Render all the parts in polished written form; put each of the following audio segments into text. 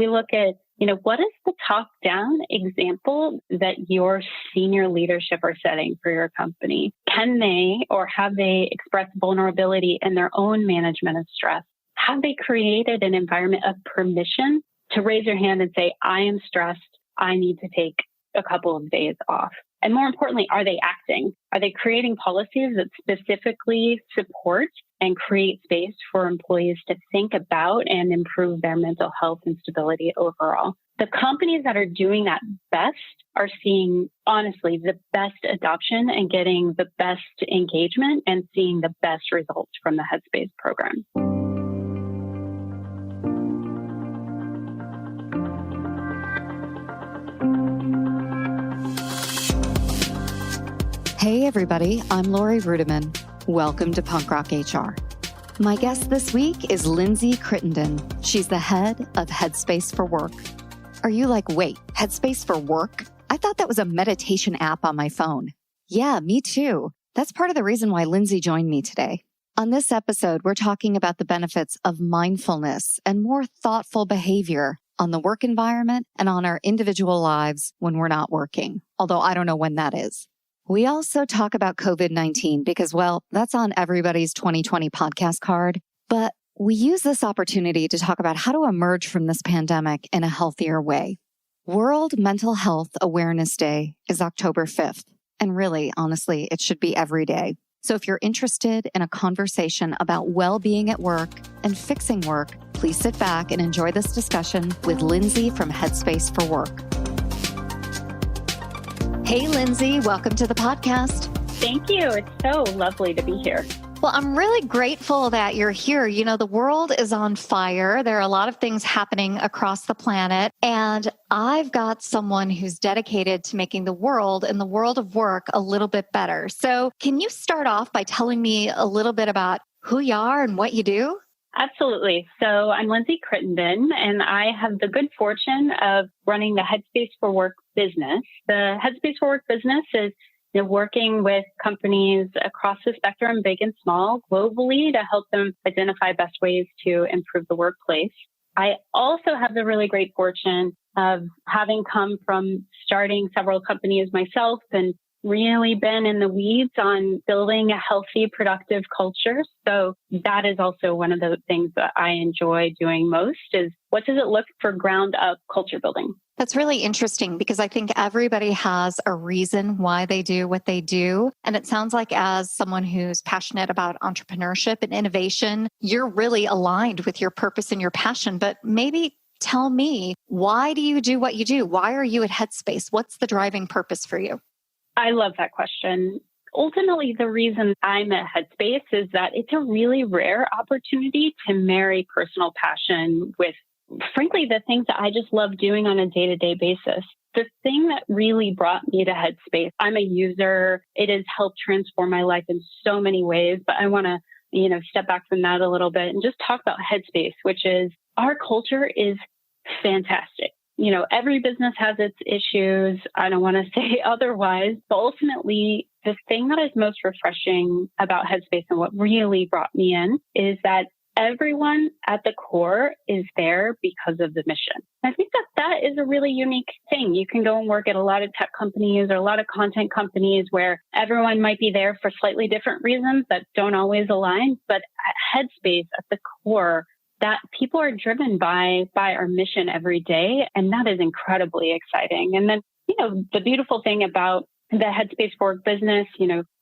we look at, what is the top-down example that your senior leadership are setting for your company? Can they or have they expressed vulnerability in their own management of stress? Have they created an environment of permission to raise your hand and say, I am stressed, I need to take a couple of days off? And more importantly, are they acting? Are they creating policies that specifically support and create space for employees to think about and improve their mental health and stability overall? The companies that are doing that best are seeing, honestly, the best adoption and getting the best engagement and seeing the best results from the Headspace program. Hey everybody, I'm Lori Rudiman. Welcome to Punk Rock HR. My guest this week is Lindsay Crittendon. She's the head of Headspace for Work. Are you like, wait, Headspace for Work? I thought that was a meditation app on my phone. Yeah, me too. That's part of the reason why Lindsay joined me today. On this episode, we're talking about the benefits of mindfulness and more thoughtful behavior on the work environment and on our individual lives when we're not working, although I don't know when that is. We also talk about COVID-19 because, well, that's on everybody's 2020 podcast card. But we use this opportunity to talk about how to emerge from this pandemic in a healthier way. World Mental Health Awareness Day is October 5th. And really, honestly, it should be every day. So if you're interested in a conversation about well-being at work and fixing work, please sit back and enjoy this discussion with Lindsay from Headspace for Work. Hey, Lindsay, welcome to the podcast. Thank you. It's so lovely to be here. Well, I'm really grateful that you're here. You know, the world is on fire. There are a lot of things happening across the planet. And I've got someone who's dedicated to making the world and the world of work a little bit better. So can you start off by telling me a little bit about who you are and what you do? Absolutely. So I'm Lindsay Crittendon, and I have the good fortune of running the Headspace for Work business. The Headspace for Work business is working with companies across the spectrum, big and small, globally, to help them identify best ways to improve the workplace. I also have the really great fortune of having come from starting several companies myself and really been in the weeds on building a healthy, productive culture. So that is also one of the things that I enjoy doing most is what does it look for ground up culture building? That's really interesting because I think everybody has a reason why they do what they do. And it sounds like as someone who's passionate about entrepreneurship and innovation, you're really aligned with your purpose and your passion. But maybe tell me, why do you do what you do? Why are you at Headspace? What's the driving purpose for you? I love that question. Ultimately, the reason I'm at Headspace is that it's a really rare opportunity to marry personal passion with, frankly, the things that I just love doing on a day-to-day basis. The thing that really brought me to Headspace, I'm a user. It has helped transform my life in so many ways, but I want to, step back from that a little bit and just talk about Headspace, which is our culture is fantastic. Every business has its issues. I don't want to say otherwise, but ultimately, the thing that is most refreshing about Headspace and what really brought me in is that everyone at the core is there because of the mission. I think that is a really unique thing. You can go and work at a lot of tech companies or a lot of content companies where everyone might be there for slightly different reasons that don't always align. But at Headspace, at the core, that people are driven by our mission every day. And that is incredibly exciting. And then, the beautiful thing about the Headspace for Work business,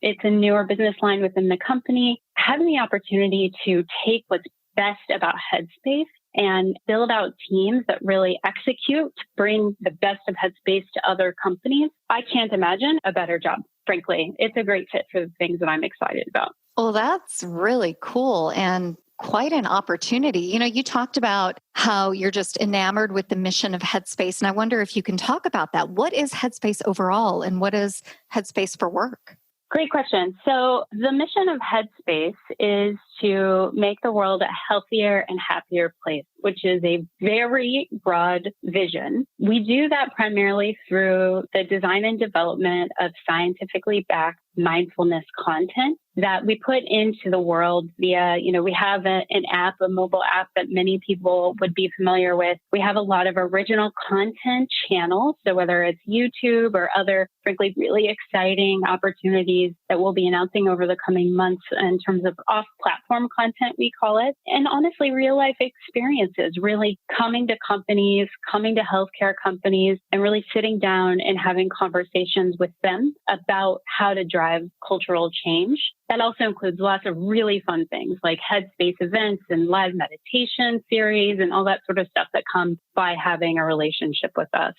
it's a newer business line within the company, having the opportunity to take what's best about Headspace and build out teams that really execute, bring the best of Headspace to other companies. I can't imagine a better job, frankly. It's a great fit for the things that I'm excited about. Well, that's really cool. And quite an opportunity. You talked about how you're just enamored with the mission of Headspace. And I wonder if you can talk about that. What is Headspace overall and what is Headspace for Work? Great question. So the mission of Headspace is to make the world a healthier and happier place, which is a very broad vision. We do that primarily through the design and development of scientifically backed mindfulness content that we put into the world via, we have an app, a mobile app that many people would be familiar with. We have a lot of original content channels. So whether it's YouTube or other, frankly, really exciting opportunities that we'll be announcing over the coming months in terms of off-platform content, we call it. And honestly, real life experiences, really coming to companies, coming to healthcare companies, and really sitting down and having conversations with them about how to drive cultural change. That also includes lots of really fun things like Headspace events and live meditation series and all that sort of stuff that comes by having a relationship with us.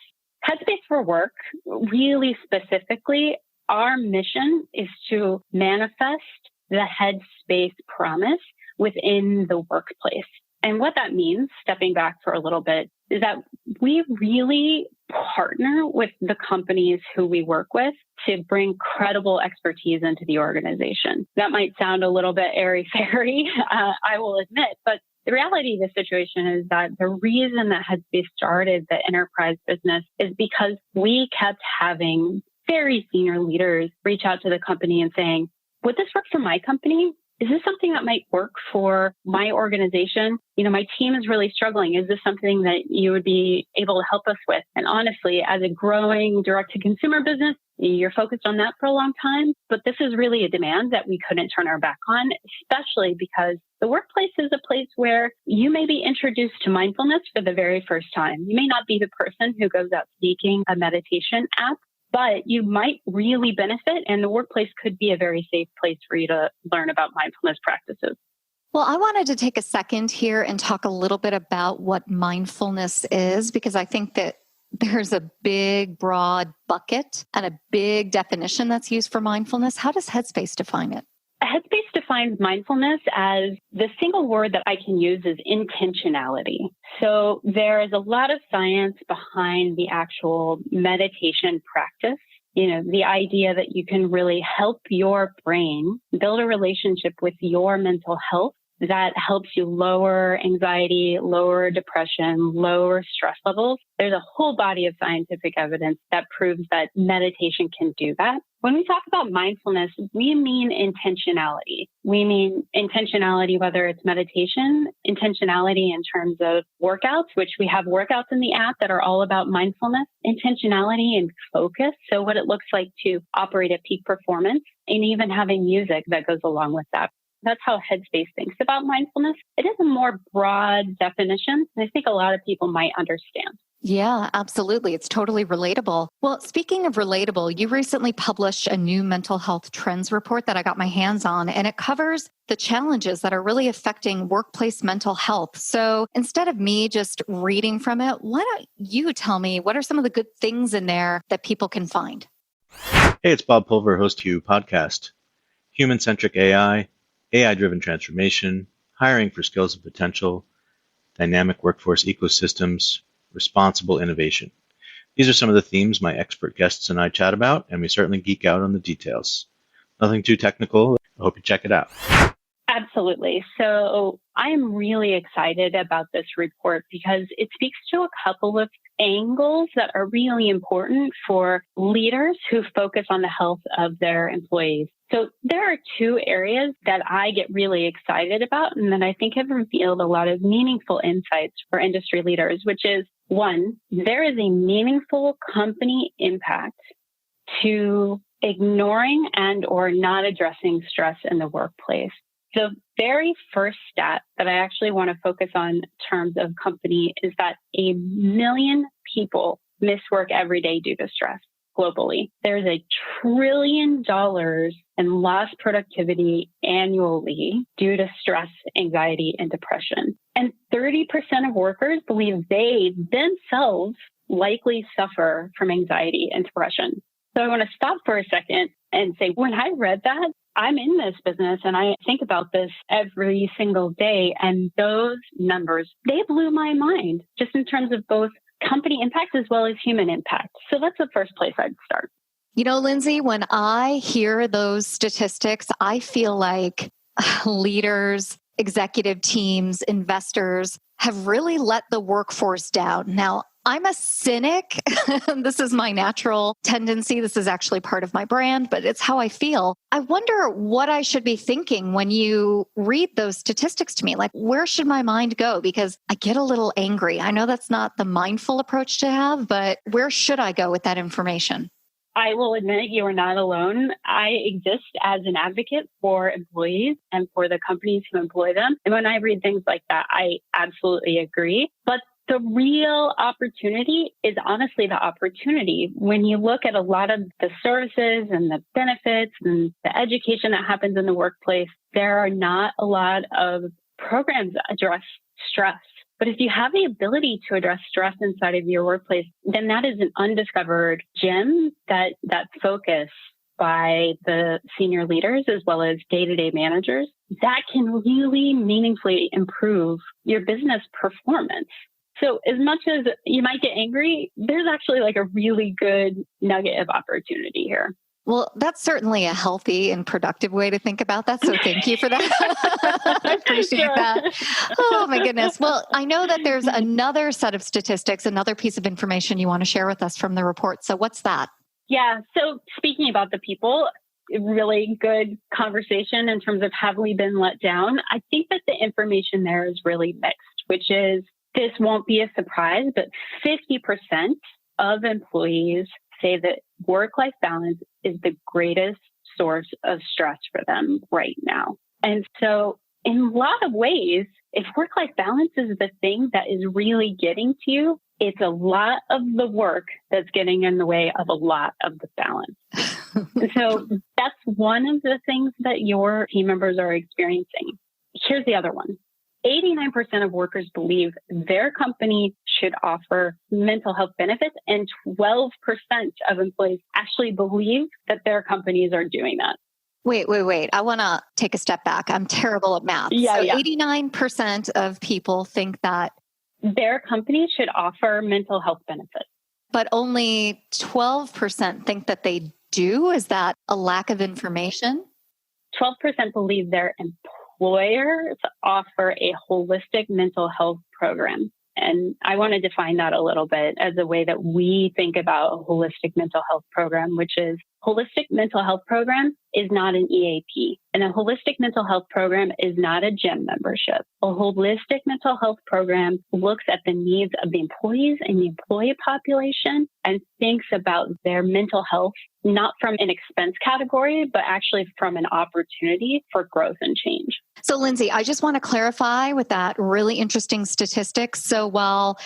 Headspace for Work, really specifically, our mission is to manifest the Headspace promise within the workplace. And what that means, stepping back for a little bit, is that we really partner with the companies who we work with to bring credible expertise into the organization. That might sound a little bit airy-fairy, I will admit, but the reality of the situation is that the reason that Headspace started the enterprise business is because we kept having very senior leaders reach out to the company and saying, would this work for my company? Is this something that might work for my organization? My team is really struggling. Is this something that you would be able to help us with? And honestly, as a growing direct-to-consumer business, you're focused on that for a long time. But this is really a demand that we couldn't turn our back on, especially because the workplace is a place where you may be introduced to mindfulness for the very first time. You may not be the person who goes out seeking a meditation app, but you might really benefit, and the workplace could be a very safe place for you to learn about mindfulness practices. Well, I wanted to take a second here and talk a little bit about what mindfulness is, because I think that there's a big, broad bucket and a big definition that's used for mindfulness. How does Headspace define it? Headspace defines mindfulness as the single word that I can use is intentionality. So there is a lot of science behind the actual meditation practice. The idea that you can really help your brain build a relationship with your mental health that helps you lower anxiety, lower depression, lower stress levels. There's a whole body of scientific evidence that proves that meditation can do that. When we talk about mindfulness, we mean intentionality. We mean intentionality, whether it's meditation, intentionality in terms of workouts, which we have workouts in the app that are all about mindfulness, intentionality and focus. So what it looks like to operate at peak performance, and even having music that goes along with that. That's how Headspace thinks about mindfulness. It is a more broad definition, and I think a lot of people might understand. Yeah, absolutely. It's totally relatable. Well, speaking of relatable, you recently published a new mental health trends report that I got my hands on, and it covers the challenges that are really affecting workplace mental health. So instead of me just reading from it, why don't you tell me what are some of the good things in there that people can find? Hey, it's Bob Pulver, host of You Podcast. Human-centric AI, AI-driven transformation, hiring for skills and potential, dynamic workforce ecosystems, responsible innovation. These are some of the themes my expert guests and I chat about, and we certainly geek out on the details. Nothing too technical. I hope you check it out. Absolutely. So I am really excited about this report because it speaks to a couple of angles that are really important for leaders who focus on the health of their employees. So there are two areas that I get really excited about and that I think have revealed a lot of meaningful insights for industry leaders, which is one, there is a meaningful company impact to ignoring and or not addressing stress in the workplace. The very first stat that I actually want to focus on in terms of company is that 1 million people miss work every day due to stress globally. There's $1 trillion in lost productivity annually due to stress, anxiety, and depression. And 30% of workers believe they themselves likely suffer from anxiety and depression. So I want to stop for a second and say, when I read that, I'm in this business and I think about this every single day. And those numbers, they blew my mind just in terms of both company impact as well as human impact. So that's the first place I'd start. You know, Lindsay, when I hear those statistics, I feel like leaders, executive teams, investors have really let the workforce down. Now, I'm a cynic. This is my natural tendency. This is actually part of my brand, but it's how I feel. I wonder what I should be thinking when you read those statistics to me. Like, where should my mind go? Because I get a little angry. I know that's not the mindful approach to have, but where should I go with that information? I will admit you are not alone. I exist as an advocate for employees and for the companies who employ them. And when I read things like that, I absolutely agree. But the real opportunity is honestly the opportunity. When you look at a lot of the services and the benefits and the education that happens in the workplace, there are not a lot of programs that address stress. But if you have the ability to address stress inside of your workplace, then that is an undiscovered gem that focus by the senior leaders as well as day-to-day managers that can really meaningfully improve your business performance. So as much as you might get angry, there's actually like a really good nugget of opportunity here. Well, that's certainly a healthy and productive way to think about that. So thank you for that. I appreciate that. Oh, my goodness. Well, I know that there's another set of statistics, another piece of information you want to share with us from the report. So what's that? Yeah. So speaking about the people, really good conversation in terms of have we been let down? I think that the information there is really mixed, which is this won't be a surprise, but 50% of employees say that work-life balance is the greatest source of stress for them right now. And so in a lot of ways, if work-life balance is the thing that is really getting to you, it's a lot of the work that's getting in the way of a lot of the balance. So that's one of the things that your team members are experiencing. Here's the other one. 89% of workers believe their company should offer mental health benefits, and 12% of employees actually believe that their companies are doing that. Wait. I want to take a step back. I'm terrible at math. Yeah. 89% of people think that their company should offer mental health benefits. But only 12% think that they do. Is that a lack of information? 12% believe their employers offer a holistic mental health program. And I want to define that a little bit as a way that we think about a holistic mental health program, which is holistic mental health program is not an EAP. And a holistic mental health program is not a gym membership. A holistic mental health program looks at the needs of the employees and the employee population and thinks about their mental health, not from an expense category, but actually from an opportunity for growth and change. So, Lindsay, I just want to clarify with that really interesting statistic. So while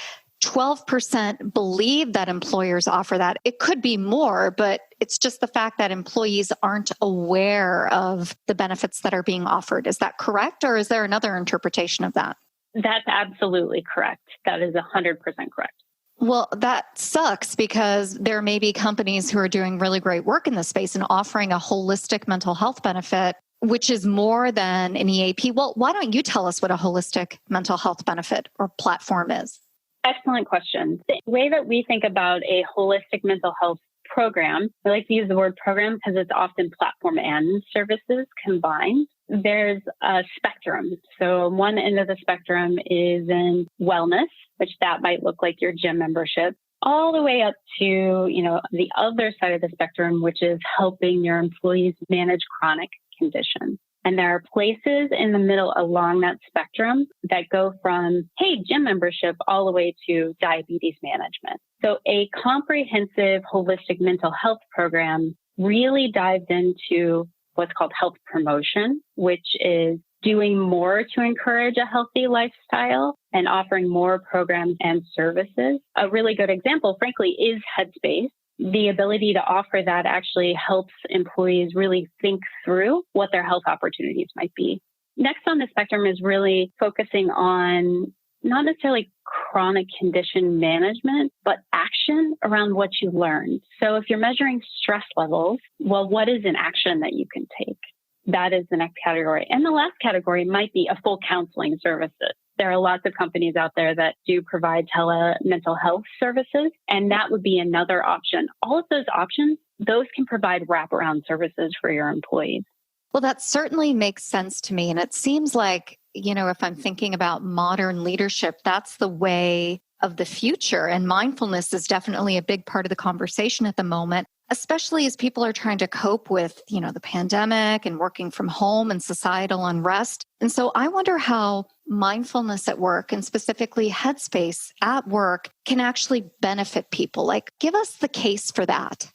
12% believe that employers offer that, it could be more, but it's just the fact that employees aren't aware of the benefits that are being offered. Is that correct? Or is there another interpretation of that? That's absolutely correct. That is 100% correct. Well, that sucks because there may be companies who are doing really great work in this space and offering a holistic mental health benefit, which is more than an EAP. Well, why don't you tell us what a holistic mental health benefit or platform is? Excellent question. The way that we think about a holistic mental health program, I like to use the word program because it's often platform and services combined. There's a spectrum. So one end of the spectrum is in wellness, which that might look like your gym membership, all the way up to, the other side of the spectrum, which is helping your employees manage chronic conditions. And there are places in the middle along that spectrum that go from, hey, gym membership all the way to diabetes management. So a comprehensive holistic mental health program really dives into what's called health promotion, which is doing more to encourage a healthy lifestyle and offering more programs and services. A really good example, frankly, is Headspace. The ability to offer that actually helps employees really think through what their health opportunities might be. Next on the spectrum is really focusing on not necessarily chronic condition management, but action around what you learned. So if you're measuring stress levels, well, what is an action that you can take? That is the next category. And the last category might be a full counseling services. There are lots of companies out there that do provide mental health services, and that would be another option. All of those options, those can provide wraparound services for your employees. Well, that certainly makes sense to me. And it seems like, if I'm thinking about modern leadership, that's the way of the future. And mindfulness is definitely a big part of the conversation at the moment, especially as people are trying to cope with, the pandemic and working from home and societal unrest. And so I wonder how mindfulness at work, and specifically Headspace at work, can actually benefit people. Like, give us the case for that.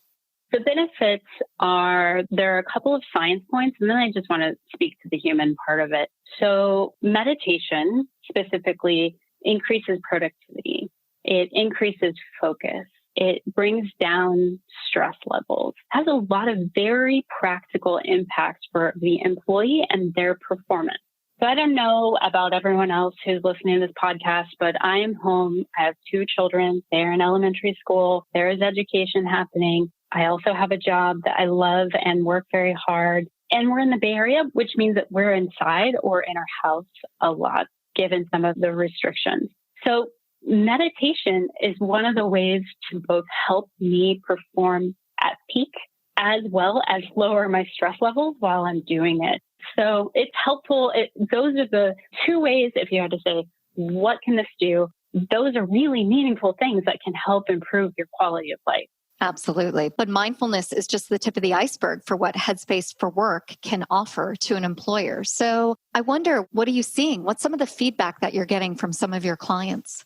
The benefits are, there are a couple of science points, and then I just want to speak to the human part of it. So meditation specifically increases productivity. It increases focus. It brings down stress levels, has a lot of very practical impacts for the employee and their performance. So I don't know about everyone else who's listening to this podcast, but I am home. I have 2 children. They're in elementary school. There is education happening. I also have a job that I love and work very hard. And we're in the Bay Area, which means that we're inside or in our house a lot, given some of the restrictions. So meditation is one of the ways to both help me perform at peak as well as lower my stress levels while I'm doing it. So it's helpful. Those are the 2 ways, if you had to say, what can this do? Those are really meaningful things that can help improve your quality of life. Absolutely. But mindfulness is just the tip of the iceberg for what Headspace for Work can offer to an employer. So I wonder, what are you seeing? What's some of the feedback that you're getting from some of your clients?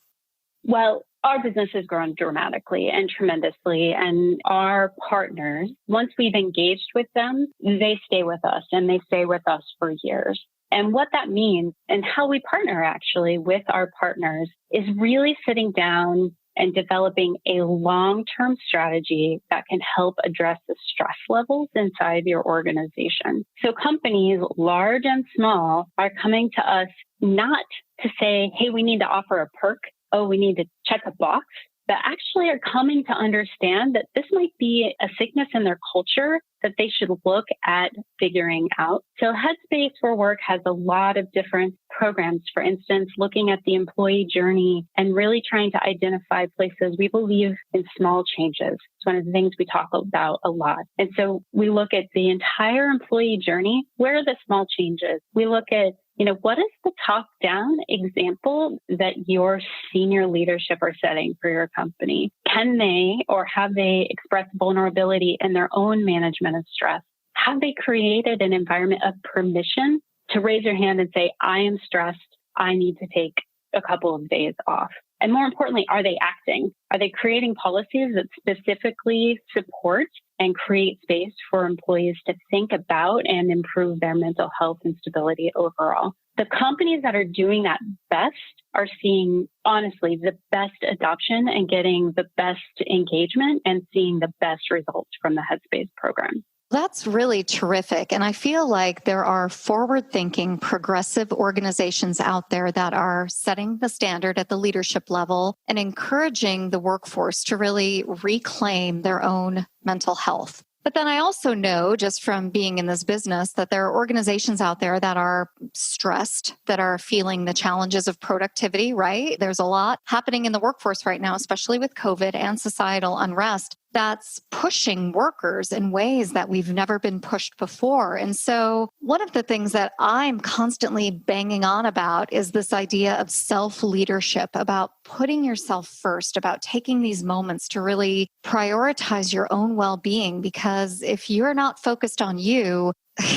Well, our business has grown dramatically and tremendously. And our partners, once we've engaged with them, they stay with us and they stay with us for years. And what that means and how we partner actually with our partners is really sitting down and developing a long-term strategy that can help address the stress levels inside your organization. So companies, large and small, are coming to us not to say, hey, we need to offer a perk. Oh, we need to check a box, but actually are coming to understand that this might be a sickness in their culture that they should look at figuring out. So Headspace for Work has a lot of different programs, for instance, looking at the employee journey and really trying to identify places we believe in small changes. It's one of the things we talk about a lot. And so we look at the entire employee journey. Where are the small changes? We look at what is the top-down example that your senior leadership are setting for your company? Can they or have they expressed vulnerability in their own management of stress? Have they created an environment of permission to raise your hand and say, I am stressed, I need to take a couple of days off? And more importantly, are they acting? Are they creating policies that specifically support and create space for employees to think about and improve their mental health and stability overall? The companies that are doing that best are seeing, honestly, the best adoption and getting the best engagement and seeing the best results from the Headspace program. That's really terrific. And I feel like there are forward-thinking, progressive organizations out there that are setting the standard at the leadership level and encouraging the workforce to really reclaim their own mental health. But then I also know, just from being in this business, that there are organizations out there that are stressed, that are feeling the challenges of productivity, right? There's a lot happening in the workforce right now, especially with COVID and societal unrest, that's pushing workers in ways that we've never been pushed before. And so one of the things that I'm constantly banging on about is this idea of self-leadership, about putting yourself first, about taking these moments to really prioritize your own well-being. Because if you're not focused on you,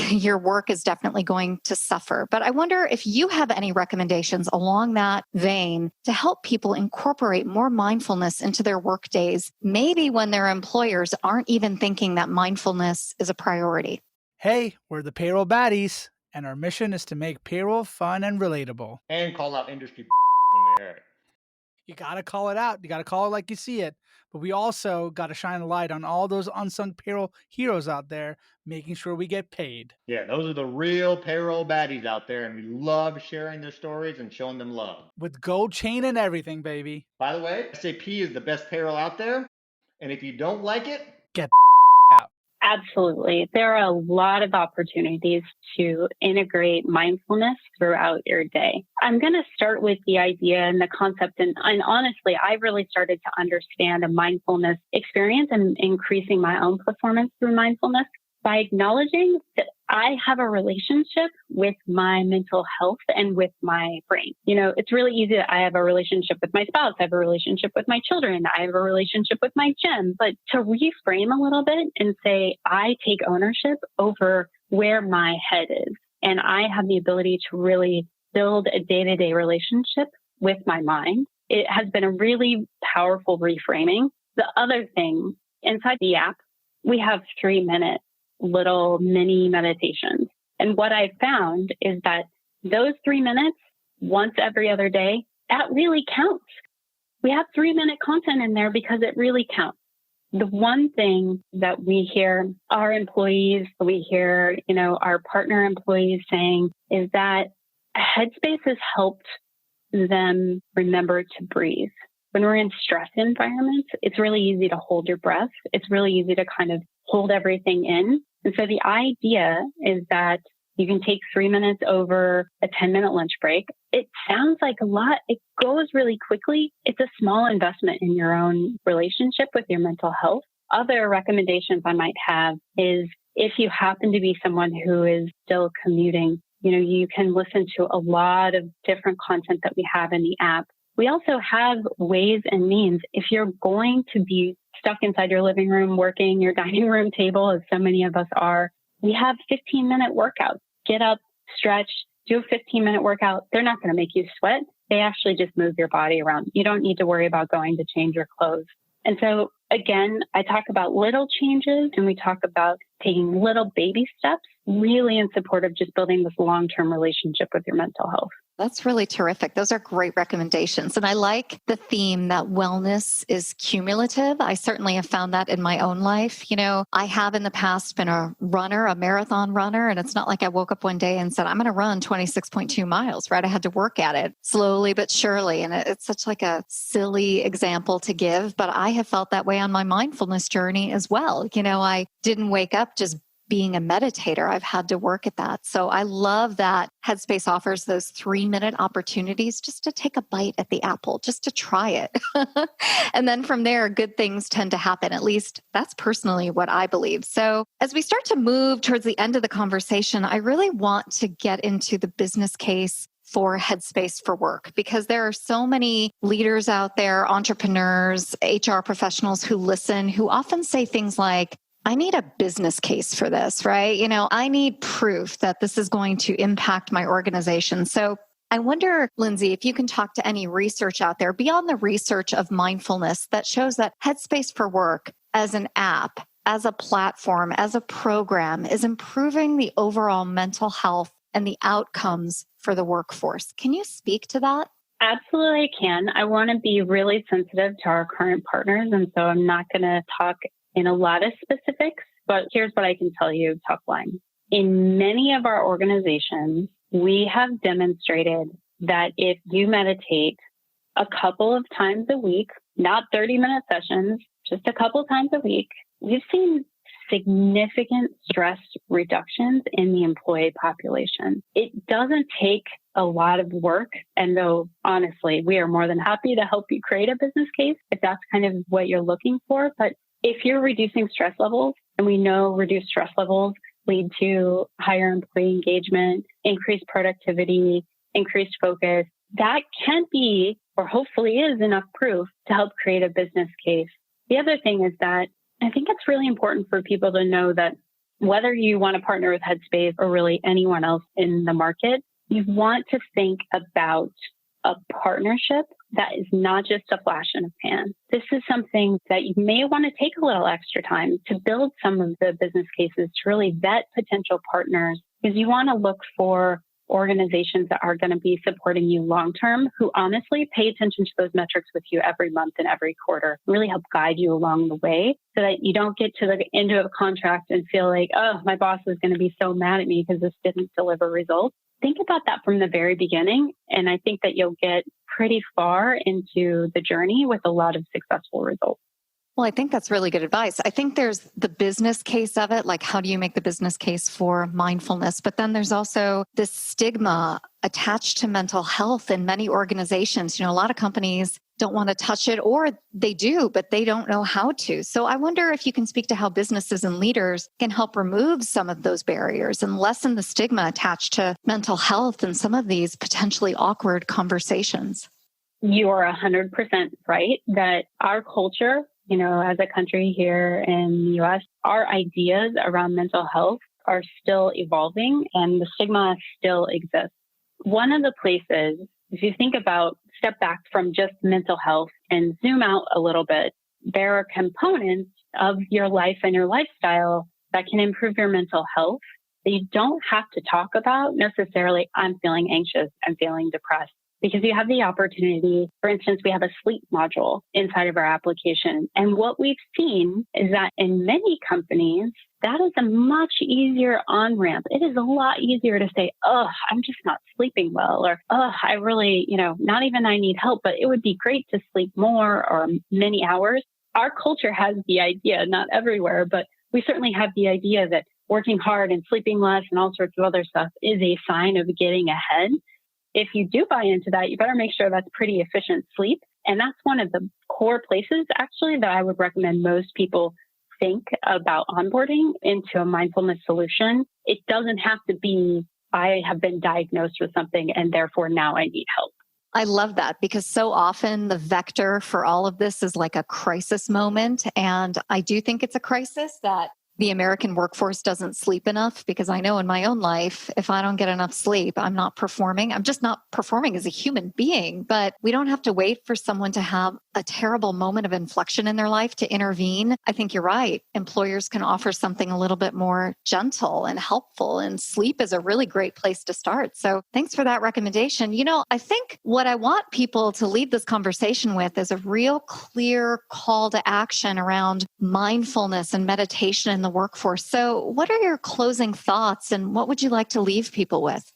your work is definitely going to suffer. But I wonder if you have any recommendations along that vein to help people incorporate more mindfulness into their work days, maybe when their employers aren't even thinking that mindfulness is a priority. Hey, we're the payroll baddies, and our mission is to make payroll fun and relatable. And call out industry when we hear it. You got to call it out. You got to call it like you see it. But we also got to shine a light on all those unsung payroll heroes out there, making sure we get paid. Yeah, those are the real payroll baddies out there, and we love sharing their stories and showing them love. With gold chain and everything, baby. By the way, SAP is the best payroll out there, and if you don't like it, get out. Absolutely. There are a lot of opportunities to integrate mindfulness throughout your day. I'm going to start with the idea and the concept. And honestly, I really started to understand a mindfulness experience and increasing my own performance through mindfulness by acknowledging that I have a relationship with my mental health and with my brain. It's really easy that I have a relationship with my spouse. I have a relationship with my children. I have a relationship with my gym. But to reframe a little bit and say, I take ownership over where my head is. And I have the ability to really build a day-to-day relationship with my mind. It has been a really powerful reframing. The other thing, inside the app, we have 3-minute little mini meditations. And what I found is that those 3 minutes, once every other day, that really counts. We have 3-minute content in there because it really counts. The one thing that we hear our employees, we hear, our partner employees saying is that Headspace has helped them remember to breathe. When we're in stress environments, it's really easy to hold your breath. It's really easy to kind of hold everything in. And so the idea is that you can take 3 minutes over a 10-minute lunch break. It sounds like a lot. It goes really quickly. It's a small investment in your own relationship with your mental health. Other recommendations I might have is if you happen to be someone who is still commuting, you can listen to a lot of different content that we have in the app. We also have ways and means. If you're going to be stuck inside your living room, working your dining room table, as so many of us are, we have 15-minute workouts. Get up, stretch, do a 15-minute workout. They're not going to make you sweat. They actually just move your body around. You don't need to worry about going to change your clothes. And so, again, I talk about little changes and we talk about taking little baby steps, really in support of just building this long-term relationship with your mental health. That's really terrific. Those are great recommendations. And I like the theme that wellness is cumulative. I certainly have found that in my own life. I have in the past been a runner, a marathon runner, and it's not like I woke up one day and said, I'm going to run 26.2 miles, right? I had to work at it slowly but surely. And it's such like a silly example to give, but I have felt that way on my mindfulness journey as well. I didn't wake up just being a meditator. I've had to work at that. So I love that Headspace offers those 3-minute opportunities just to take a bite at the apple, just to try it. And then from there, good things tend to happen. At least that's personally what I believe. So as we start to move towards the end of the conversation, I really want to get into the business case for Headspace for Work, because there are so many leaders out there, entrepreneurs, HR professionals who listen, who often say things like, I need a business case for this, right? I need proof that this is going to impact my organization. So I wonder, Lindsay, if you can talk to any research out there beyond the research of mindfulness that shows that Headspace for Work as an app, as a platform, as a program is improving the overall mental health and the outcomes for the workforce. Can you speak to that? Absolutely, I can. I want to be really sensitive to our current partners. And so I'm not going to talk in a lot of specifics, but here's what I can tell you top line. In many of our organizations, we have demonstrated that if you meditate a couple of times a week, not 30-minute sessions, just a couple of times a week, we've seen significant stress reductions in the employee population. It doesn't take a lot of work. And though, honestly, we are more than happy to help you create a business case if that's kind of what you're looking for. But if you're reducing stress levels, and we know reduced stress levels lead to higher employee engagement, increased productivity, increased focus, that can be, or hopefully is, enough proof to help create a business case. The other thing is that I think it's really important for people to know that whether you want to partner with Headspace or really anyone else in the market, you want to think about a partnership that is not just a flash in a pan. This is something that you may want to take a little extra time to build some of the business cases to really vet potential partners, because you want to look for organizations that are going to be supporting you long-term, who honestly pay attention to those metrics with you every month and every quarter, really help guide you along the way so that you don't get to the end of a contract and feel like, oh, my boss is going to be so mad at me because this didn't deliver results. Think about that from the very beginning. And I think that you'll get pretty far into the journey with a lot of successful results. Well, I think that's really good advice. I think there's the business case of it, like how do you make the business case for mindfulness? But then there's also this stigma attached to mental health in many organizations. A lot of companies don't want to touch it, or they do, but they don't know how to. So I wonder if you can speak to how businesses and leaders can help remove some of those barriers and lessen the stigma attached to mental health and some of these potentially awkward conversations. You are 100% right that our culture, as a country here in the US, our ideas around mental health are still evolving and the stigma still exists. One of the places, if you think about, step back from just mental health and zoom out a little bit, there are components of your life and your lifestyle that can improve your mental health that you don't have to talk about necessarily. I'm feeling anxious, I'm feeling depressed, because you have the opportunity. For instance, we have a sleep module inside of our application. And what we've seen is that in many companies, that is a much easier on-ramp. It is a lot easier to say, I'm just not sleeping well, or, I really, not even I need help, but it would be great to sleep more or many hours. Our culture has the idea, not everywhere, but we certainly have the idea that working hard and sleeping less and all sorts of other stuff is a sign of getting ahead. If you do buy into that, you better make sure that's pretty efficient sleep. And that's one of the core places, actually, that I would recommend most people think about onboarding into a mindfulness solution. It doesn't have to be, I have been diagnosed with something and therefore now I need help. I love that, because so often the vector for all of this is like a crisis moment. And I do think it's a crisis that the American workforce doesn't sleep enough, because I know in my own life, if I don't get enough sleep, I'm not performing. I'm just not performing as a human being. But we don't have to wait for someone to have a terrible moment of inflection in their life to intervene. I think you're right. Employers can offer something a little bit more gentle and helpful, and sleep is a really great place to start. So thanks for that recommendation. I think what I want people to leave this conversation with is a real clear call to action around mindfulness and meditation in the workforce. So what are your closing thoughts, and what would you like to leave people with?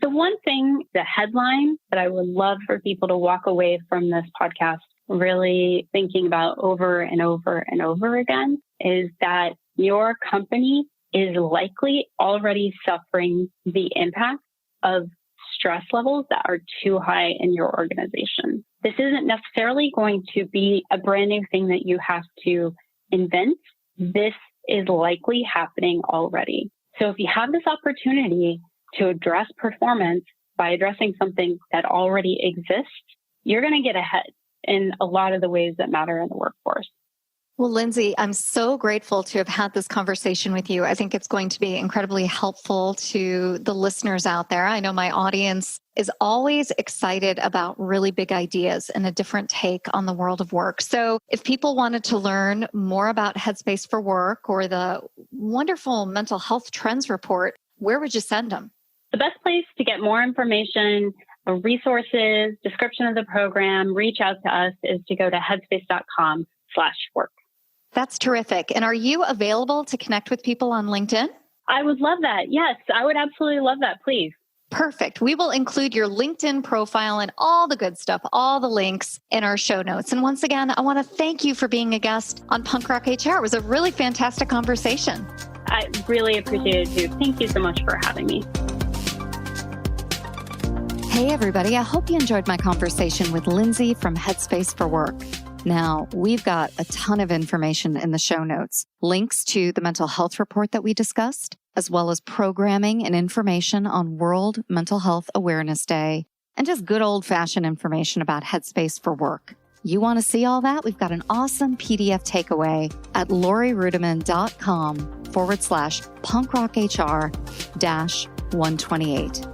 The one thing, the headline that I would love for people to walk away from this podcast really thinking about over and over and over again is that your company is likely already suffering the impact of stress levels that are too high in your organization. This isn't necessarily going to be a brand new thing that you have to invent. This is likely happening already. So if you have this opportunity to address performance by addressing something that already exists, you're going to get ahead in a lot of the ways that matter in the workforce. Well, Lindsay, I'm so grateful to have had this conversation with you. I think it's going to be incredibly helpful to the listeners out there. I know my audience is always excited about really big ideas and a different take on the world of work. So if people wanted to learn more about Headspace for Work or the wonderful mental health trends report, where would you send them? The best place to get more information, resources, description of the program, reach out to us is to go to headspace.com/work. That's terrific. And are you available to connect with people on LinkedIn? I would love that. Yes, I would absolutely love that. Please. Perfect. We will include your LinkedIn profile and all the good stuff, all the links in our show notes. And once again, I want to thank you for being a guest on Punk Rock HR. It was a really fantastic conversation. I really appreciate it too. Thank you so much for having me. Hey, everybody. I hope you enjoyed my conversation with Lindsay from Headspace for Work. Now, we've got a ton of information in the show notes, links to the mental health report that we discussed, as well as programming and information on World Mental Health Awareness Day, and just good old-fashioned information about Headspace for Work. You want to see all that? We've got an awesome PDF takeaway at LoriRudiman.com/punkrockhr-128.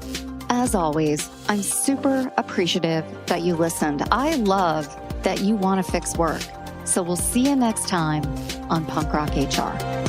As always, I'm super appreciative that you listened. I love that you want to fix work. So we'll see you next time on Punk Rock HR.